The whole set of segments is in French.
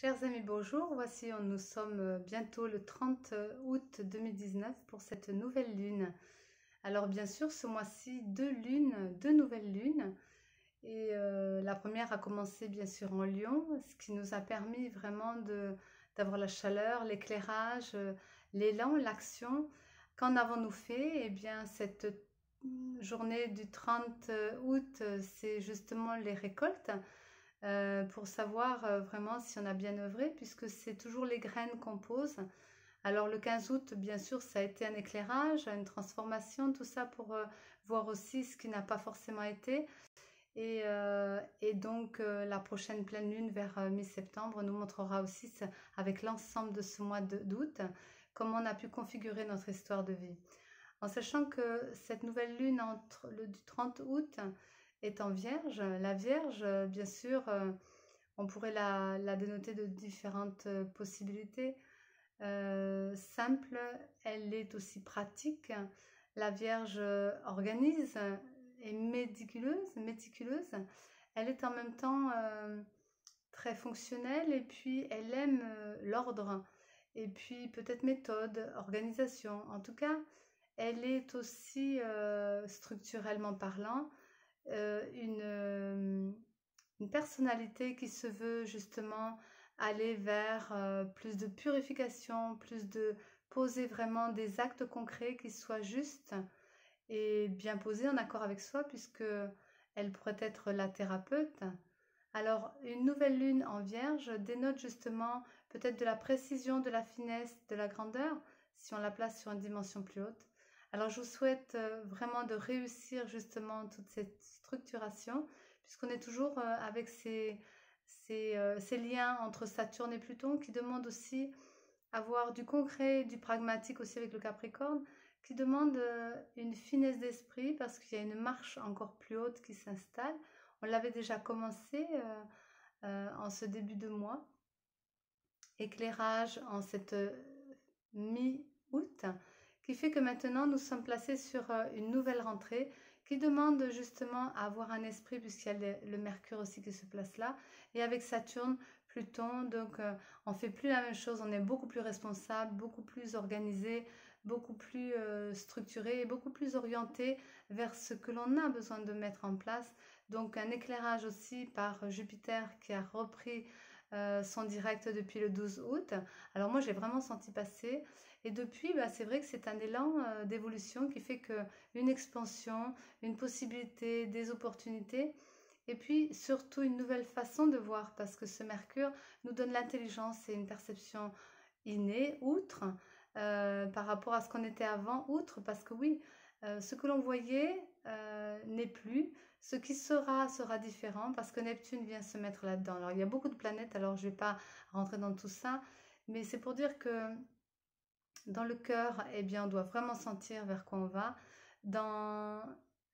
Chers amis, bonjour. Voici, nous sommes bientôt le 30 août 2019 pour cette nouvelle lune. Alors bien sûr, ce mois-ci, deux nouvelles lunes. Et la première a commencé bien sûr en Lion, ce qui nous a permis vraiment d'avoir la chaleur, l'éclairage, l'élan, l'action. Qu'en avons-nous fait? Eh bien, cette journée du 30 août, c'est justement les récoltes pour savoir vraiment si on a bien œuvré, puisque c'est toujours les graines qu'on pose. Alors le 15 août, bien sûr, ça a été un éclairage, une transformation, tout ça pour voir aussi ce qui n'a pas forcément été. Et donc la prochaine pleine lune vers mi-septembre nous montrera aussi, avec l'ensemble de ce mois d'août, comment on a pu configurer notre histoire de vie. En sachant que cette nouvelle lune du 30 août est en Vierge. La Vierge, bien sûr, on pourrait la dénoter de différentes possibilités. Simple, elle est aussi pratique. La Vierge organise et méticuleuse. Elle est en même temps très fonctionnelle et puis elle aime l'ordre et puis peut-être méthode, organisation. En tout cas, elle est aussi structurellement parlant une personnalité qui se veut justement aller vers plus de purification, plus de poser vraiment des actes concrets qui soient justes et bien posés en accord avec soi, puisque elle pourrait être la thérapeute. Alors, une nouvelle lune en Vierge dénote justement peut-être de la précision, de la finesse, de la grandeur, si on la place sur une dimension plus haute. Alors, je vous souhaite vraiment de réussir justement toute cette structuration, puisqu'on est toujours avec ces liens entre Saturne et Pluton qui demandent aussi avoir du concret, du pragmatique aussi avec le Capricorne, qui demande une finesse d'esprit parce qu'il y a une marche encore plus haute qui s'installe. On l'avait déjà commencé en ce début de mois. Éclairage en cette mi-août, qui fait que maintenant nous sommes placés sur une nouvelle rentrée qui demande justement à avoir un esprit, puisqu'il y a le Mercure aussi qui se place là, et avec Saturne, Pluton, donc on ne fait plus la même chose, on est beaucoup plus responsable, beaucoup plus organisé, beaucoup plus structuré et beaucoup plus orienté vers ce que l'on a besoin de mettre en place. Donc un éclairage aussi par Jupiter qui a repris son direct depuis le 12 août. Alors moi j'ai vraiment senti passer et depuis c'est vrai que c'est un élan d'évolution qui fait que une expansion, une possibilité, des opportunités et puis surtout une nouvelle façon de voir parce que ce Mercure nous donne l'intelligence et une perception innée, outre par rapport à ce qu'on était avant, outre parce que oui, ce que l'on voyait n'est plus, ce qui sera différent parce que Neptune vient se mettre là-dedans. Alors il y a beaucoup de planètes, alors je ne vais pas rentrer dans tout ça, mais c'est pour dire que dans le cœur, eh bien, on doit vraiment sentir vers quoi on va. Dans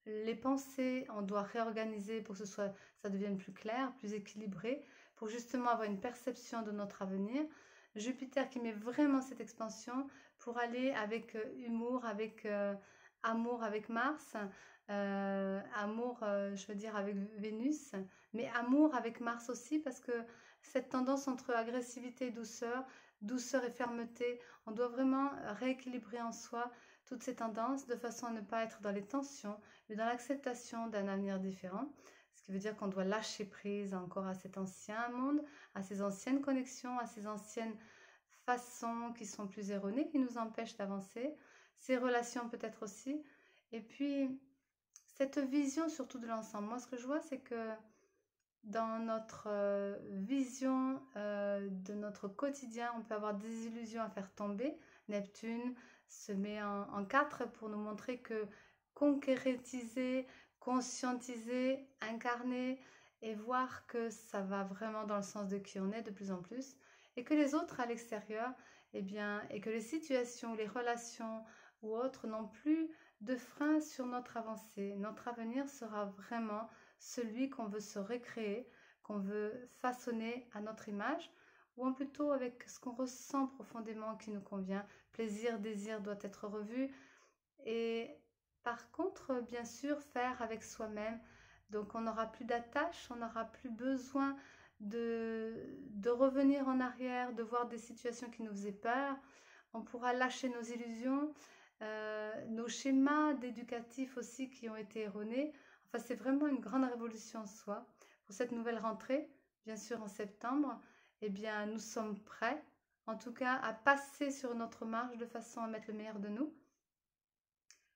les pensées, on doit réorganiser pour que ça devienne plus clair, plus équilibré, pour justement avoir une perception de notre avenir. Jupiter qui met vraiment cette expansion pour aller avec humour, avec amour avec Mars, amour, je veux dire, avec Vénus, mais amour avec Mars aussi, parce que cette tendance entre agressivité et douceur, douceur et fermeté, on doit vraiment rééquilibrer en soi toutes ces tendances de façon à ne pas être dans les tensions, mais dans l'acceptation d'un avenir différent. Ce qui veut dire qu'on doit lâcher prise encore à cet ancien monde, à ces anciennes connexions, à ces anciennes façons qui sont plus erronées, qui nous empêchent d'avancer, ces relations peut-être aussi. Et puis, cette vision surtout de l'ensemble. Moi, ce que je vois, c'est que dans notre vision de notre quotidien, on peut avoir des illusions à faire tomber. Neptune se met en quatre pour nous montrer que concrétiser, conscientiser, incarner et voir que ça va vraiment dans le sens de qui on est de plus en plus et que les autres à l'extérieur, eh bien, et que les situations, les relations ou autres n'ont plus de frein sur notre avancée. Notre avenir sera vraiment celui qu'on veut se recréer, qu'on veut façonner à notre image, ou plutôt avec ce qu'on ressent profondément qui nous convient. Plaisir, désir doit être revu. Et par contre, bien sûr, faire avec soi-même. Donc on n'aura plus d'attache, on n'aura plus besoin de revenir en arrière, de voir des situations qui nous faisaient peur. On pourra lâcher nos illusions, nos schémas d'éducatifs aussi qui ont été erronés. Enfin, c'est vraiment une grande révolution en soi. Pour cette nouvelle rentrée, bien sûr en septembre, eh bien, nous sommes prêts, en tout cas, à passer sur notre marche de façon à mettre le meilleur de nous.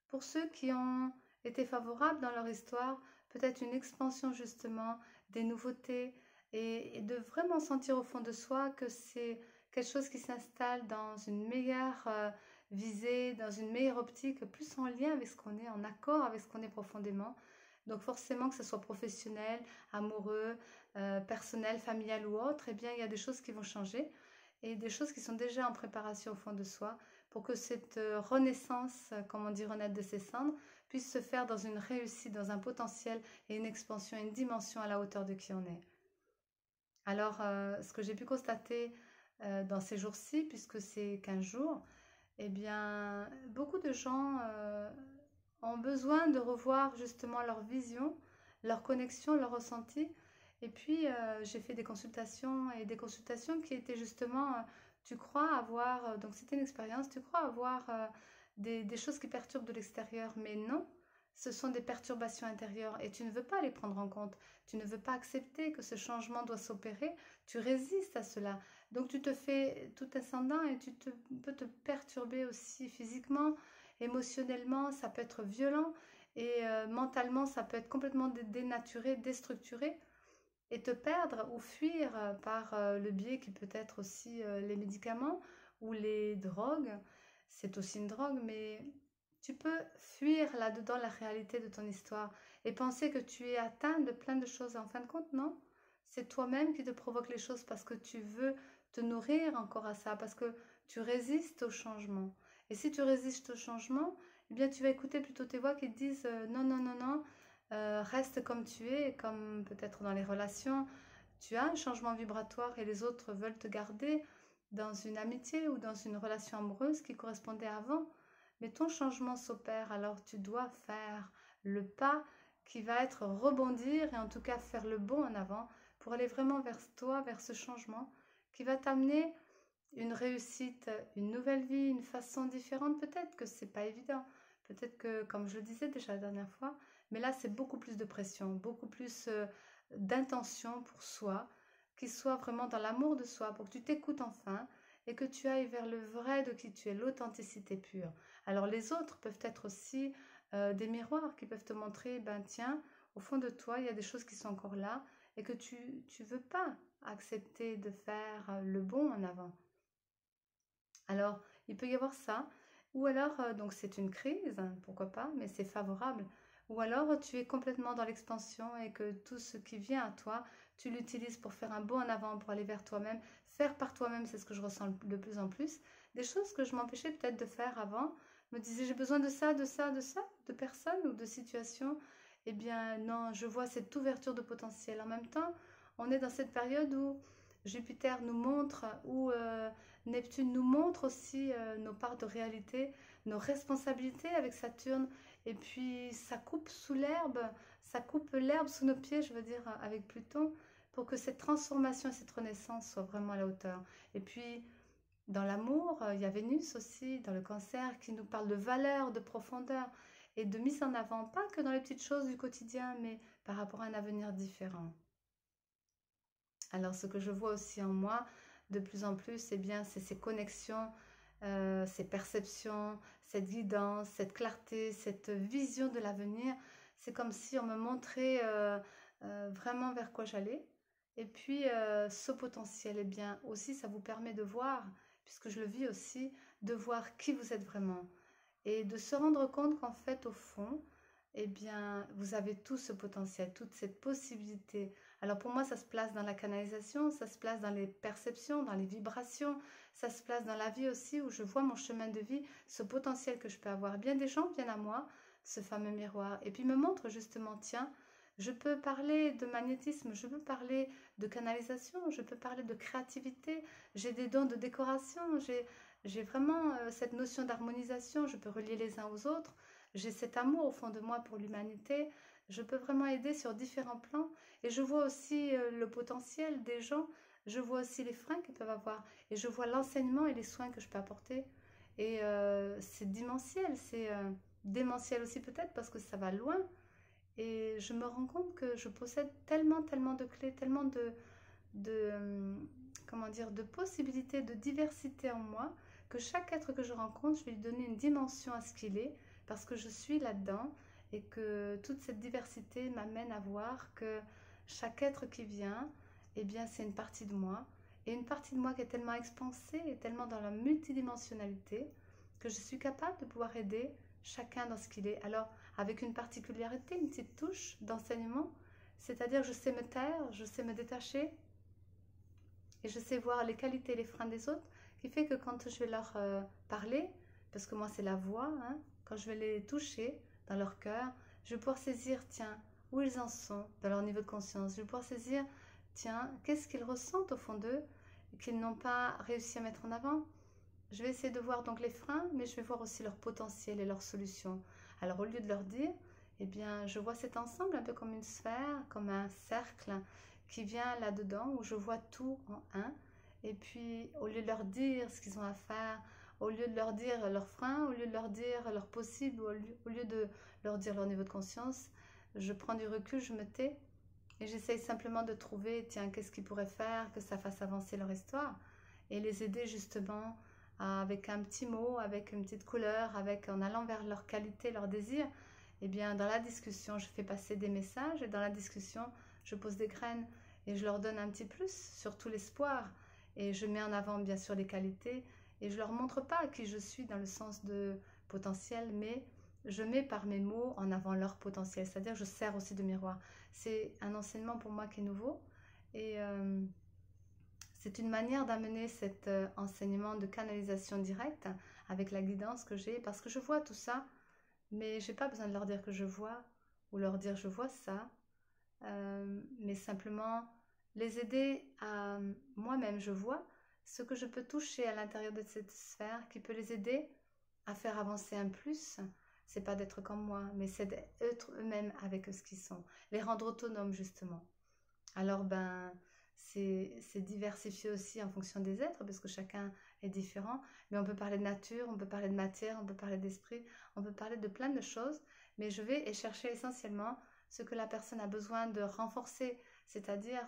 Pour ceux qui ont été favorables dans leur histoire, peut-être une expansion justement, des nouveautés, et de vraiment sentir au fond de soi que c'est quelque chose qui s'installe dans une meilleure visée, dans une meilleure optique, plus en lien avec ce qu'on est, en accord avec ce qu'on est profondément. Donc forcément que ce soit professionnel, amoureux, personnel, familial ou autre, eh bien il y a des choses qui vont changer et des choses qui sont déjà en préparation au fond de soi pour que cette renaissance, comme on dit renaître de ses cendres, puisse se faire dans une réussite, dans un potentiel et une expansion, une dimension à la hauteur de qui on est. Alors, ce que j'ai pu constater dans ces jours-ci, puisque c'est 15 jours, eh bien, beaucoup de gens ont besoin de revoir justement leur vision, leur connexion, leur ressenti. Et puis, j'ai fait des consultations et des consultations qui étaient justement, tu crois avoir, donc c'était une expérience, tu crois avoir des choses qui perturbent de l'extérieur, mais non, ce sont des perturbations intérieures et tu ne veux pas les prendre en compte, tu ne veux pas accepter que ce changement doit s'opérer, tu résistes à cela. Donc tu te fais tout ascendant et peux te perturber aussi physiquement, émotionnellement, ça peut être violent et mentalement, ça peut être complètement dénaturé, déstructuré et te perdre ou fuir par le biais qui peut être aussi les médicaments ou les drogues. C'est aussi une drogue, mais tu peux fuir là-dedans la réalité de ton histoire et penser que tu es atteint de plein de choses. En fin de compte, non. C'est toi-même qui te provoque les choses parce que tu veux te nourrir encore à ça, parce que tu résistes au changement. Et si tu résistes au changement, eh bien tu vas écouter plutôt tes voix qui te disent non, non, non, non, reste comme tu es, comme peut-être dans les relations, tu as un changement vibratoire et les autres veulent te garder dans une amitié ou dans une relation amoureuse qui correspondait avant. Mais ton changement s'opère, alors tu dois faire le pas qui va être rebondir et en tout cas faire le bond en avant pour aller vraiment vers toi, vers ce changement qui va t'amener une réussite, une nouvelle vie, une façon différente. Peut-être que c'est pas évident. Peut-être que, comme je le disais déjà la dernière fois, mais là c'est beaucoup plus de pression, beaucoup plus d'intention pour soi, qui soit vraiment dans l'amour de soi, pour que tu t'écoutes enfin et que tu ailles vers le vrai de qui tu es, l'authenticité pure. Alors les autres peuvent être aussi des miroirs qui peuvent te montrer, ben tiens, au fond de toi, il y a des choses qui sont encore là et que tu ne veux pas accepter de faire le bon en avant. Alors, il peut y avoir ça. Ou alors, donc c'est une crise, pourquoi pas, mais c'est favorable. Ou alors, tu es complètement dans l'expansion et que tout ce qui vient à toi, tu l'utilises pour faire un bond en avant, pour aller vers toi-même. Faire par toi-même, c'est ce que je ressens de plus en plus. Des choses que je m'empêchais peut-être de faire avant. Je me disais, j'ai besoin de ça, de ça, de ça, de personnes ou de situations. Eh bien, non, je vois cette ouverture de potentiel. En même temps, on est dans cette période où Jupiter nous montre, où Neptune nous montre aussi nos parts de réalité, nos responsabilités avec Saturne. Et puis ça coupe sous l'herbe, ça coupe l'herbe sous nos pieds, je veux dire, avec Pluton, pour que cette transformation et cette renaissance soient vraiment à la hauteur. Et puis dans l'amour, il y a Vénus aussi, dans le cancer, qui nous parle de valeur, de profondeur et de mise en avant, pas que dans les petites choses du quotidien, mais par rapport à un avenir différent. Alors ce que je vois aussi en moi de plus en plus, eh bien, c'est ces connexions, ces perceptions, cette guidance, cette clarté, cette vision de l'avenir. C'est comme si on me montrait vraiment vers quoi j'allais. Et puis ce potentiel, eh bien aussi, ça vous permet de voir, puisque je le vis aussi, de voir qui vous êtes vraiment et de se rendre compte qu'en fait, au fond, eh bien, vous avez tout ce potentiel, toute cette possibilité. Alors pour moi, ça se place dans la canalisation, ça se place dans les perceptions, dans les vibrations, ça se place dans la vie aussi où je vois mon chemin de vie, ce potentiel que je peux avoir. Bien des gens viennent à moi, ce fameux miroir, et puis me montrent justement, tiens, je peux parler de magnétisme, je peux parler de canalisation, je peux parler de créativité, j'ai des dons de décoration, j'ai vraiment cette notion d'harmonisation, je peux relier les uns aux autres, j'ai cet amour au fond de moi pour l'humanité, je peux vraiment aider sur différents plans et je vois aussi le potentiel des gens je vois aussi les freins qu'ils peuvent avoir et je vois l'enseignement et les soins que je peux apporter. Et c'est démentiel, c'est démentiel aussi peut-être parce que ça va loin. Et je me rends compte que je possède tellement, tellement de clés, tellement de comment dire, de possibilités, de diversité en moi, que chaque être que je rencontre, je vais lui donner une dimension à ce qu'il est, parce que je suis là-dedans, et que toute cette diversité m'amène à voir que chaque être qui vient, eh bien, c'est une partie de moi, et une partie de moi qui est tellement expansée et tellement dans la multidimensionnalité que je suis capable de pouvoir aider chacun dans ce qu'il est. Alors, avec une particularité, une petite touche d'enseignement, c'est-à-dire je sais me taire, je sais me détacher, et je sais voir les qualités et les freins des autres, qui fait que quand je vais leur parler, parce que moi c'est la voix, hein, quand je vais les toucher dans leur cœur, je vais pouvoir saisir, tiens, où ils en sont dans leur niveau de conscience. Je vais pouvoir saisir, tiens, qu'est-ce qu'ils ressentent au fond d'eux qu'ils n'ont pas réussi à mettre en avant. Je vais essayer de voir donc les freins, mais je vais voir aussi leur potentiel et leurs solutions. Alors au lieu de leur dire, eh bien, je vois cet ensemble un peu comme une sphère, comme un cercle qui vient là-dedans, où je vois tout en un. Et puis, au lieu de leur dire ce qu'ils ont à faire, au lieu de leur dire leurs freins, au lieu de leur dire leurs possibles, au lieu de leur dire leur niveau de conscience, je prends du recul, je me tais et j'essaye simplement de trouver, tiens, qu'est-ce qu'ils pourraient faire, que ça fasse avancer leur histoire et les aider justement avec un petit mot, avec une petite couleur, avec en allant vers leur qualité, leur désir. Eh bien, dans la discussion, je fais passer des messages et dans la discussion, je pose des graines et je leur donne un petit plus, surtout l'espoir. Et je mets en avant bien sûr les qualités et je leur montre pas qui je suis dans le sens de potentiel, mais je mets par mes mots en avant leur potentiel, c'est-à-dire je sers aussi de miroir. C'est un enseignement pour moi qui est nouveau et c'est une manière d'amener cet enseignement de canalisation directe avec la guidance que j'ai parce que je vois tout ça, mais j'ai pas besoin de leur dire que je vois ou leur dire je vois ça, mais simplement les aider à moi-même, je vois ce que je peux toucher à l'intérieur de cette sphère qui peut les aider à faire avancer un plus. C'est pas d'être comme moi, mais c'est d'être eux-mêmes avec ce qu'ils sont, les rendre autonomes justement. Alors, ben, c'est diversifié aussi en fonction des êtres, parce que chacun est différent. Mais on peut parler de nature, on peut parler de matière, on peut parler d'esprit, on peut parler de plein de choses. Mais je vais chercher essentiellement ce que la personne a besoin de renforcer, c'est-à-dire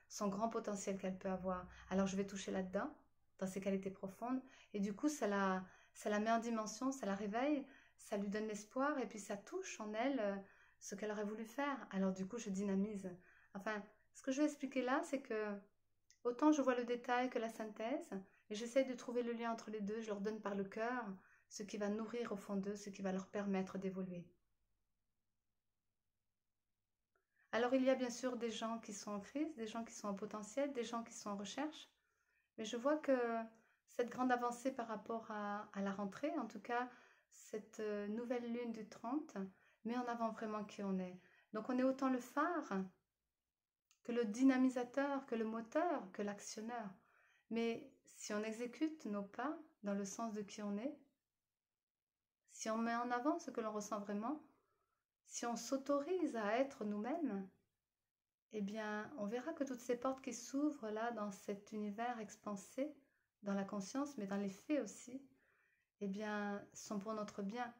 son grand potentiel qu'elle peut avoir. Alors, je vais toucher là-dedans, dans ses qualités profondes. Et du coup, ça la met en dimension, ça la réveille, ça lui donne l'espoir, et puis ça touche en elle ce qu'elle aurait voulu faire. Alors, du coup, je dynamise. Enfin, ce que je vais expliquer là, c'est que autant je vois le détail que la synthèse, et j'essaie de trouver le lien entre les deux, je leur donne par le cœur ce qui va nourrir au fond d'eux, ce qui va leur permettre d'évoluer. Alors il y a bien sûr des gens qui sont en crise, des gens qui sont en potentiel, des gens qui sont en recherche, mais je vois que cette grande avancée par rapport à la rentrée, en tout cas cette nouvelle lune du 30, met en avant vraiment qui on est. Donc on est autant le phare que le dynamisateur, que le moteur, que l'actionneur. Mais si on exécute nos pas dans le sens de qui on est, si on met en avant ce que l'on ressent vraiment, si on s'autorise à être nous-mêmes, eh bien, on verra que toutes ces portes qui s'ouvrent là dans cet univers expansé, dans la conscience, mais dans les faits aussi, eh bien, sont pour notre bien.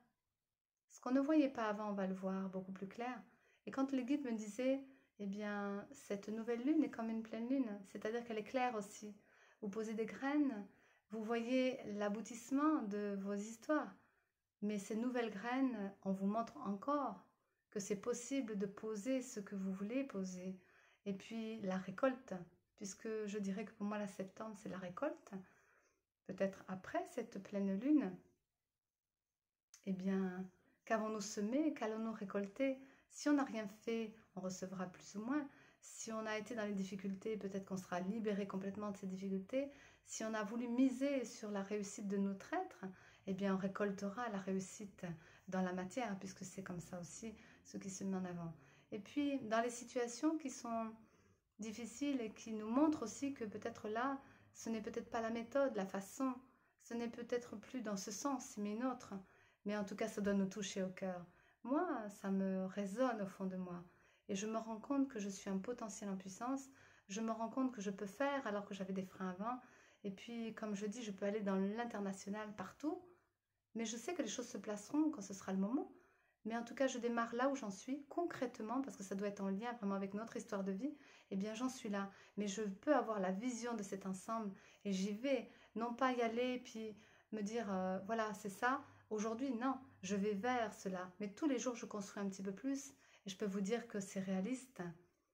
Ce qu'on ne voyait pas avant, on va le voir beaucoup plus clair. Et quand les guides me disaient, eh bien, cette nouvelle lune est comme une pleine lune, c'est-à-dire qu'elle est claire aussi. Vous posez des graines, vous voyez l'aboutissement de vos histoires. Mais ces nouvelles graines, on vous montre encore que c'est possible de poser ce que vous voulez poser. Et puis la récolte, puisque je dirais que pour moi la septembre c'est la récolte, peut-être après cette pleine lune, eh bien, qu'avons-nous semé, qu'allons-nous récolter? Si on n'a rien fait, on recevra plus ou moins. Si on a été dans les difficultés, peut-être qu'on sera libéré complètement de ces difficultés. Si on a voulu miser sur la réussite de notre être, eh bien, on récoltera la réussite dans la matière, puisque c'est comme ça aussi ce qui se met en avant. Et puis, dans les situations qui sont difficiles et qui nous montrent aussi que peut-être là, ce n'est peut-être pas la méthode, la façon, ce n'est peut-être plus dans ce sens, mais une autre. Mais en tout cas, ça doit nous toucher au cœur. Moi, ça me résonne au fond de moi. Et je me rends compte que je suis un potentiel en puissance. je me rends compte que je peux faire alors que j'avais des freins avant. Et puis, comme je dis, je peux aller dans l'international partout. Mais je sais que les choses se placeront quand ce sera le moment. Mais en tout cas, je démarre là où j'en suis, concrètement, parce que ça doit être en lien vraiment avec notre histoire de vie. Eh bien, j'en suis là. Mais je peux avoir la vision de cet ensemble et j'y vais. Non pas y aller et puis me dire, voilà, c'est ça. Aujourd'hui, non, je vais vers cela. Mais tous les jours, je construis un petit peu plus. Et je peux vous dire que c'est réaliste.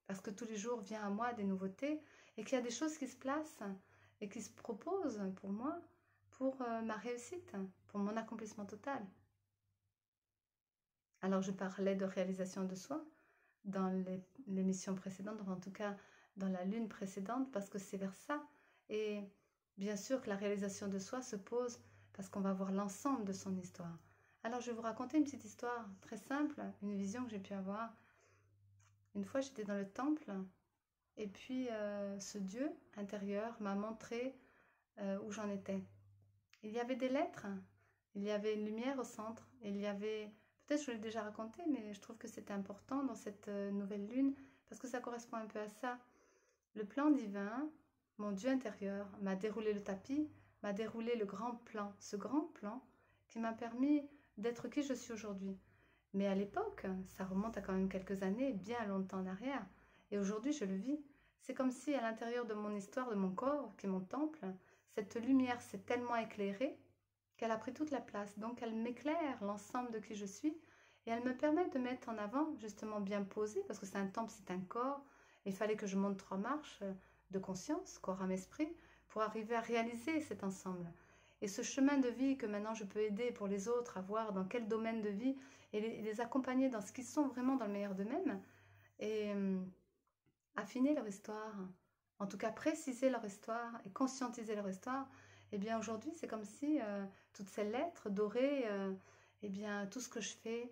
Parce que tous les jours vient à moi des nouveautés et qu'il y a des choses qui se placent et qui se proposent pour moi, pour ma réussite, pour mon accomplissement total. Alors, je parlais de réalisation de soi dans l'émission précédente, ou en tout cas dans la lune précédente, parce que c'est vers ça. Et bien sûr que la réalisation de soi se pose parce qu'on va voir l'ensemble de son histoire. Alors, je vais vous raconter une petite histoire très simple, une vision que j'ai pu avoir. Une fois, j'étais dans le temple, et puis ce Dieu intérieur m'a montré où j'en étais. Il y avait des lettres, il y avait une lumière au centre, il y avait, peut-être je vous l'ai déjà raconté, mais je trouve que c'était important dans cette nouvelle lune, parce que ça correspond un peu à ça. Le plan divin, mon Dieu intérieur, m'a déroulé le tapis, m'a déroulé le grand plan, ce grand plan qui m'a permis d'être qui je suis aujourd'hui. Mais à l'époque, ça remonte à quand même quelques années, bien longtemps en arrière, et aujourd'hui je le vis. C'est comme si à l'intérieur de mon histoire, de mon corps, qui est mon temple, cette lumière s'est tellement éclairée qu'elle a pris toute la place. Donc elle m'éclaire l'ensemble de qui je suis et elle me permet de mettre en avant, justement bien posé, parce que c'est un temple, c'est un corps. Et il fallait que je monte 3 marches de conscience, corps, âme, esprit, pour arriver à réaliser cet ensemble. Et ce chemin de vie que maintenant je peux aider pour les autres à voir dans quel domaine de vie et les accompagner dans ce qu'ils sont vraiment dans le meilleur d'eux-mêmes et affiner leur histoire, en tout cas préciser leur histoire et conscientiser leur histoire, eh bien aujourd'hui c'est comme si toutes ces lettres dorées, eh bien tout ce que je fais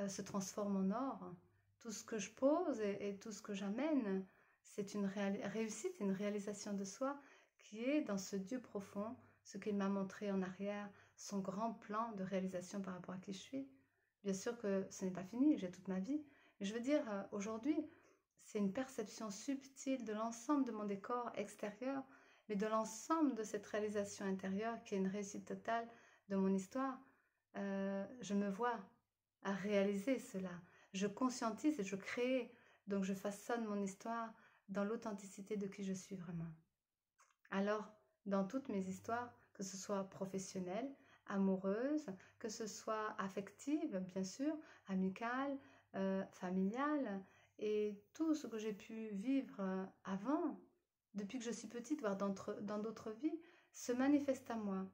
se transforme en or. Tout ce que je pose et tout ce que j'amène, c'est une réussite, une réalisation de soi qui est dans ce Dieu profond, ce qu'il m'a montré en arrière, son grand plan de réalisation par rapport à qui je suis. Bien sûr que ce n'est pas fini, j'ai toute ma vie. Mais je veux dire, aujourd'hui, c'est une perception subtile de l'ensemble de mon décor extérieur, mais de l'ensemble de cette réalisation intérieure qui est une réussite totale de mon histoire. Je me vois à réaliser cela. Je conscientise et je crée, donc je façonne mon histoire dans l'authenticité de qui je suis vraiment. Alors, dans toutes mes histoires, que ce soit professionnelle, amoureuse, que ce soit affective, bien sûr, amicale, familiale, et tout ce que j'ai pu vivre avant, depuis que je suis petite, voire dans d'autres vies, se manifeste à moi.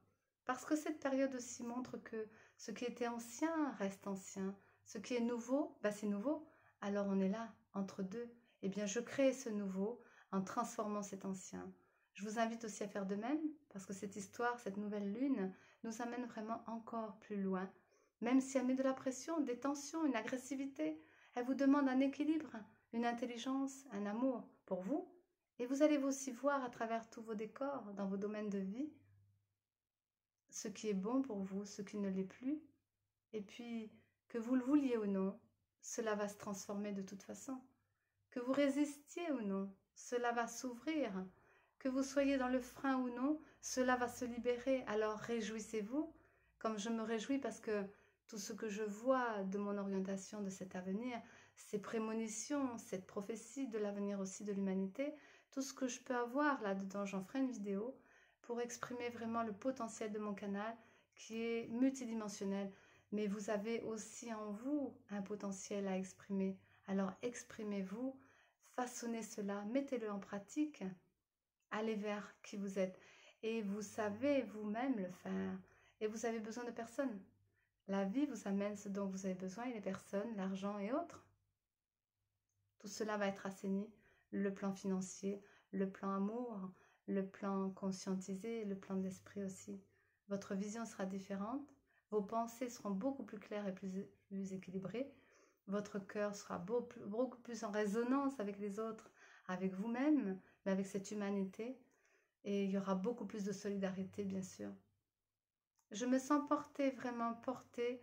Parce que cette période aussi montre que ce qui était ancien reste ancien, ce qui est nouveau, bah c'est nouveau. Alors on est là, entre deux. Eh bien, je crée ce nouveau en transformant cet ancien. Je vous invite aussi à faire de même, parce que cette histoire, cette nouvelle lune, nous amène vraiment encore plus loin. Même si elle met de la pression, des tensions, une agressivité, elle vous demande un équilibre, une intelligence, un amour pour vous. Et vous allez aussi voir à travers tous vos décors, dans vos domaines de vie, ce qui est bon pour vous, ce qui ne l'est plus. Et puis, que vous le vouliez ou non, cela va se transformer de toute façon. Que vous résistiez ou non, cela va s'ouvrir. Que vous soyez dans le frein ou non, cela va se libérer. Alors réjouissez-vous, comme je me réjouis parce que tout ce que je vois de mon orientation de cet avenir, ces prémonitions, cette prophétie de l'avenir aussi de l'humanité, tout ce que je peux avoir là-dedans, j'en ferai une vidéo pour exprimer vraiment le potentiel de mon canal qui est multidimensionnel. Mais vous avez aussi en vous un potentiel à exprimer. Alors exprimez-vous, façonnez cela, mettez-le en pratique, allez vers qui vous êtes. Et vous savez vous-même le faire. Et vous avez besoin de personne. La vie vous amène ce dont vous avez besoin et les personnes, l'argent et autres. Tout cela va être assaini. Le plan financier, le plan amour, le plan conscientisé, le plan de l'esprit aussi. Votre vision sera différente. Vos pensées seront beaucoup plus claires et plus équilibrées. Votre cœur sera beaucoup plus en résonance avec les autres, avec vous-même, mais avec cette humanité. Et il y aura beaucoup plus de solidarité, bien sûr. Je me sens portée, vraiment portée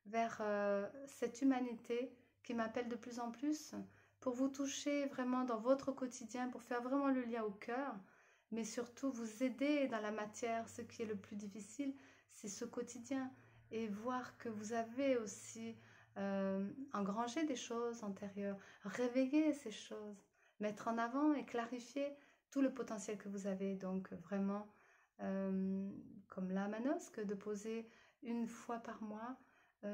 vers cette humanité qui m'appelle de plus en plus pour vous toucher vraiment dans votre quotidien, pour faire vraiment le lien au cœur, mais surtout vous aider dans la matière. Ce qui est le plus difficile, c'est ce quotidien, et voir que vous avez aussi engrangé des choses antérieures, réveiller ces choses, mettre en avant et clarifier tout le potentiel que vous avez. Donc vraiment, euh, comme là, Manosque, de poser une fois par mois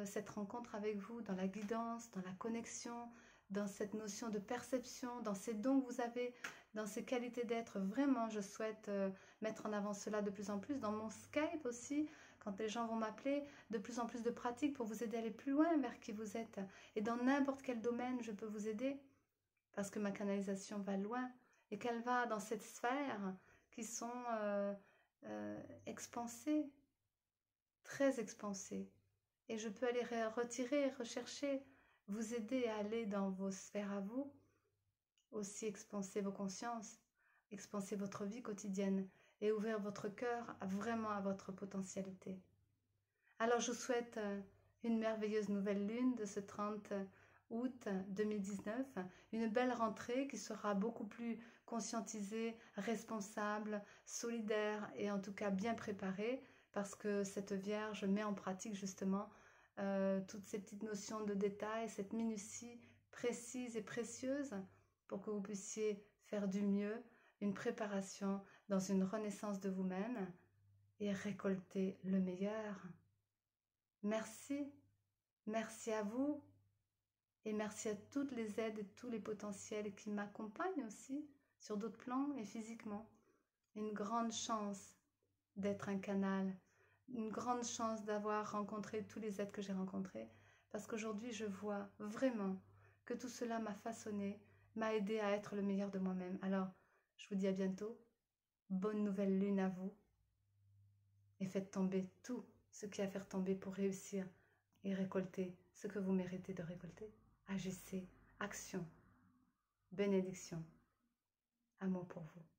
cette rencontre avec vous dans la guidance, dans la connexion, dans cette notion de perception, dans ces dons que vous avez, dans ces qualités d'être. Vraiment, je souhaite mettre en avant cela de plus en plus. Dans mon Skype aussi, quand les gens vont m'appeler, de plus en plus de pratiques pour vous aider à aller plus loin vers qui vous êtes. Et dans n'importe quel domaine, je peux vous aider parce que ma canalisation va loin et qu'elle va dans cette sphère qui sont expansées, très expansées. Et je peux aller retirer, rechercher, vous aider à aller dans vos sphères à vous, aussi expanser vos consciences, expanser votre vie quotidienne et ouvrir votre cœur vraiment à votre potentialité. Alors je vous souhaite une merveilleuse nouvelle lune de ce 30 août 2019, une belle rentrée qui sera beaucoup plus conscientisée, responsable, solidaire et en tout cas bien préparée, parce que cette Vierge met en pratique justement toutes ces petites notions de détail, cette minutie précise et précieuse pour que vous puissiez faire du mieux, une préparation dans une renaissance de vous-même et récolter le meilleur. Merci, merci à vous et merci à toutes les aides et tous les potentiels qui m'accompagnent aussi sur d'autres plans et physiquement. Une grande chance d'être un canal, une grande chance d'avoir rencontré tous les êtres que j'ai rencontrés, parce qu'aujourd'hui je vois vraiment que tout cela m'a façonné, m'a aidé à être le meilleur de moi-même. Alors, je vous dis à bientôt, bonne nouvelle lune à vous, et faites tomber tout ce qu'il y a à faire tomber pour réussir et récolter ce que vous méritez de récolter. Agissez, action, bénédiction, amour pour vous.